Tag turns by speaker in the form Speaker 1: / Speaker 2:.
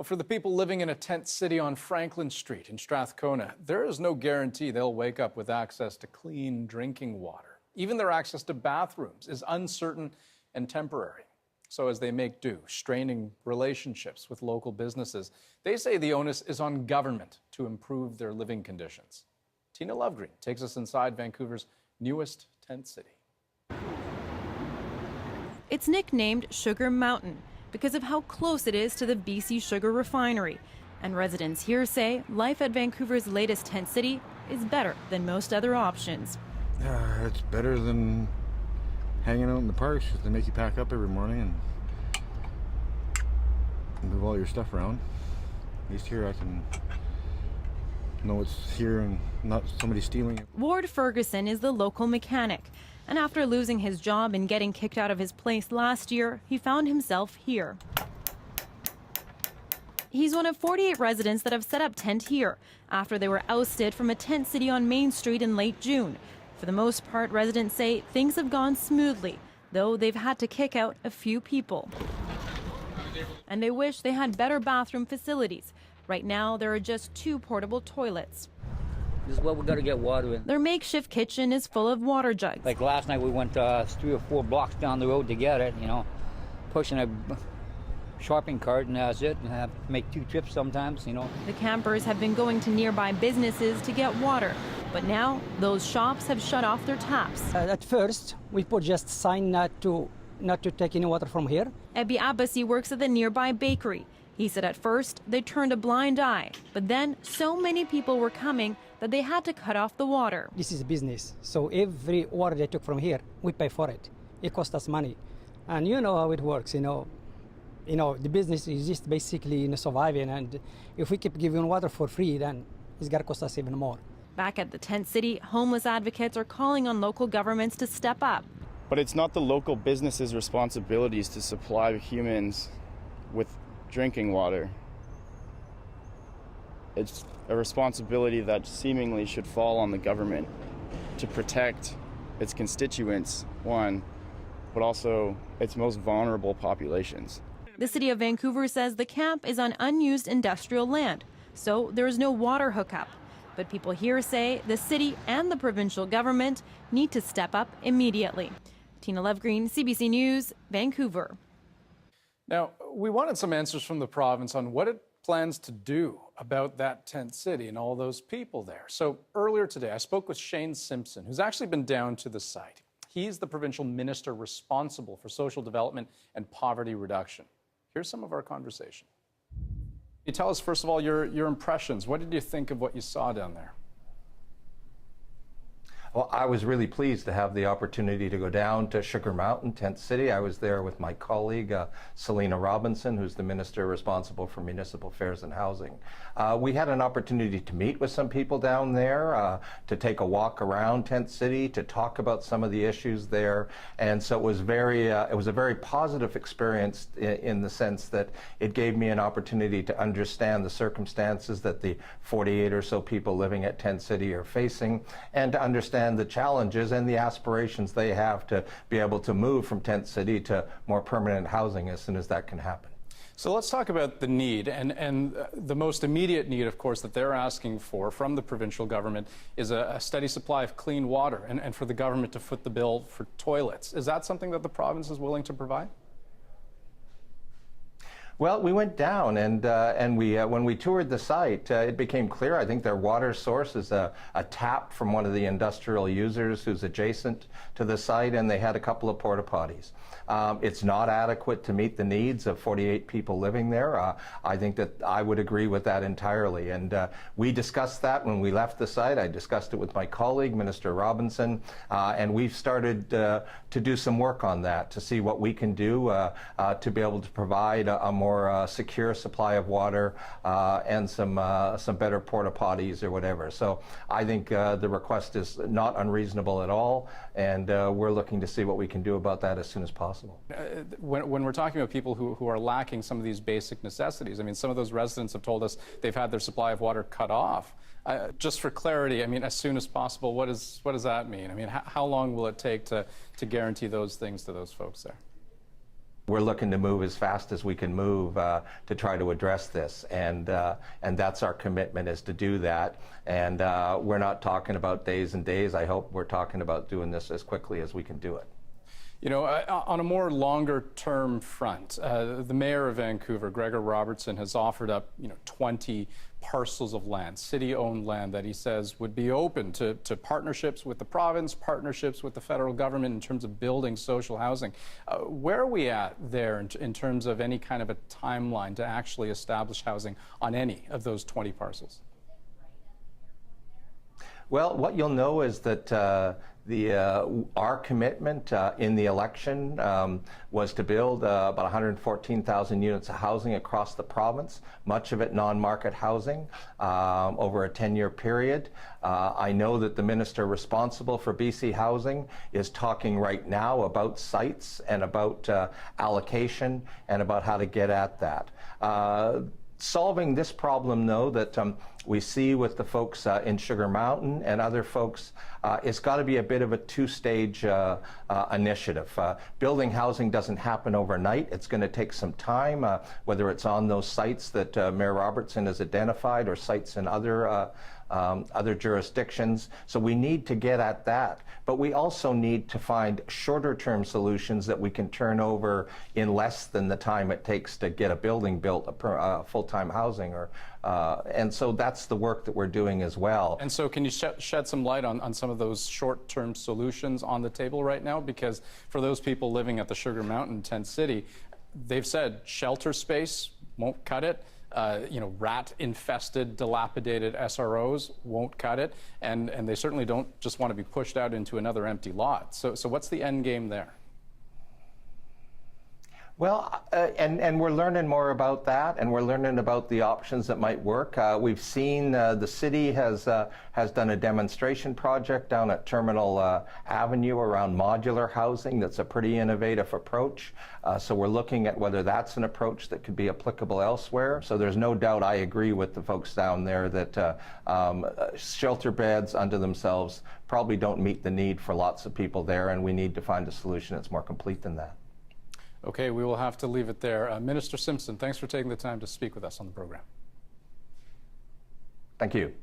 Speaker 1: Well, for the people living in a tent city on Franklin Street in Strathcona, there is no guarantee they'll wake up with access to clean drinking water. Even their access to bathrooms is uncertain and temporary. So as they make do, straining relationships with local businesses, they say the onus is on government to improve their living conditions. Tina Lovegreen takes us inside Vancouver's newest tent city.
Speaker 2: It's nicknamed Sugar Mountain because of how close it is to the BC sugar refinery. And residents here say life at Vancouver's latest tent city is better than most other options.
Speaker 3: It's better than hanging out in the parks. They make you pack up every morning and move all your stuff around. At least here I can know it's here and not somebody stealing it.
Speaker 2: Ward Ferguson is the local mechanic. And after losing his job and getting kicked out of his place last year, he found himself here. He's one of 48 residents that have set up tent here after they were ousted from a tent city on Main Street in late June. For the most part, residents say things have gone smoothly, though they've had to kick out a few people. And they wish they had better bathroom facilities. Right now, there are just 2 portable toilets.
Speaker 4: This is what we got to get water in.
Speaker 2: Their makeshift kitchen is full of water jugs.
Speaker 4: Like last night, we went 3 or 4 blocks down the road to get it, pushing a shopping cart, and that's it. And have to make 2 trips sometimes,
Speaker 2: The campers have been going to nearby businesses to get water, but now those shops have shut off their taps.
Speaker 5: At first, we put just sign not to take any water from here.
Speaker 2: Ebi Abbasi works at the nearby bakery. He said at first they turned a blind eye, but then so many people were coming that they had to cut off the water.
Speaker 5: This is a business, so every water they took from here, we pay for it. It costs us money, and you know how it works. The business is just basically surviving, and if we keep giving water for free, then it's gonna cost us even more.
Speaker 2: Back at the tent city, homeless advocates are calling on local governments to step up.
Speaker 6: But it's not the local businesses' responsibilities to supply humans with drinking water. It's a responsibility that seemingly should fall on the government to protect its constituents, one, but also its most vulnerable populations.
Speaker 2: The city of Vancouver says the camp is on unused industrial land, so there is no water hookup. But people here say the city and the provincial government need to step up immediately. Tina Lovegreen, CBC News, Vancouver.
Speaker 1: Now, we wanted some answers from the province on what it plans to do about that tent city and all those people there. So earlier today, I spoke with Shane Simpson, who's actually been down to the site. He's the provincial minister responsible for social development and poverty reduction. Here's some of our conversation. You tell us, first of all, your impressions. What did you think of what you saw down there?
Speaker 7: Well, I was really pleased to have the opportunity to go down to Sugar Mountain, Tent City. I was there with my colleague, Selena Robinson, who's the minister responsible for municipal affairs and housing. We had an opportunity to meet with some people down there, to take a walk around Tent City, to talk about some of the issues there. And so it was a very positive experience in the sense that it gave me an opportunity to understand the circumstances that the 48 or so people living at Tent City are facing, and to understand the challenges and the aspirations they have to be able to move from tent city to more permanent housing as soon as that can happen.
Speaker 1: So let's talk about the need, and the most immediate need, of course, that they're asking for from the provincial government is a steady supply of clean water, and for the government to foot the bill for toilets. Is that something that the province is willing to provide?
Speaker 7: Well, we went down, and when we toured the site, it became clear. I think their water source is a tap from one of the industrial users who's adjacent to the site, and they had a couple of porta potties. It's not adequate to meet the needs of 48 people living there. I think that I would agree with that entirely, and we discussed that when we left the site. I discussed it with my colleague, Minister Robinson, and we've started to do some work on that to see what we can do to be able to provide a more secure supply of water and some better porta potties or whatever. So I think the request is not unreasonable at all, and we're looking to see what we can do about that as soon as possible.
Speaker 1: When we're talking about people who are lacking some of these basic necessities, I mean, some of those residents have told us they've had their supply of water cut off. Just for clarity, I mean, as soon as possible, what does that mean? I mean, how long will it take to guarantee those things to those folks there?
Speaker 7: We're looking to move as fast as we can move to try to address this, and that's our commitment, is to do that. And we're not talking about days and days. I hope we're talking about doing this as quickly as we can do it.
Speaker 1: You know, on a more longer-term front, the mayor of Vancouver, DeGuerre Robertson, has offered up, 20 parcels of land, city-owned land, that he says would be open to partnerships with the province, partnerships with the federal government in terms of building social housing. Where are we at there in terms of any kind of a timeline to actually establish housing on any of those 20 parcels?
Speaker 7: Well, what you'll know is that our commitment in the election was to build about 114,000 units of housing across the province, much of it non-market housing, over a 10-year period. I know that the minister responsible for BC Housing is talking right now about sites and about allocation and about how to get at that. Solving this problem, though, that we see with the folks in Sugar Mountain and other folks, it's got to be a bit of a two-stage initiative. Building housing doesn't happen overnight. It's going to take some time, whether it's on those sites that Mayor Robertson has identified or sites in other jurisdictions. So we need to get at that. But we also need to find shorter-term solutions that we can turn over in less than the time it takes to get a building built, full-time housing. And so that's the work that we're doing as well.
Speaker 1: And so can you shed some light on some of those short-term solutions on the table right now? Because for those people living at the Sugar Mountain tent city, they've said shelter space won't cut it. Rat-infested, dilapidated SROs won't cut it, and they certainly don't just want to be pushed out into another empty lot. So what's the end game there?
Speaker 7: Well, and we're learning more about that, and we're learning about the options that might work. We've seen the city has done a demonstration project down at Terminal Avenue around modular housing. That's a pretty innovative approach. So we're looking at whether that's an approach that could be applicable elsewhere. So there's no doubt I agree with the folks down there that shelter beds unto themselves probably don't meet the need for lots of people there, and we need to find a solution that's more complete than that.
Speaker 1: Okay, we will have to leave it there. Minister Simpson, thanks for taking the time to speak with us on the program.
Speaker 7: Thank you.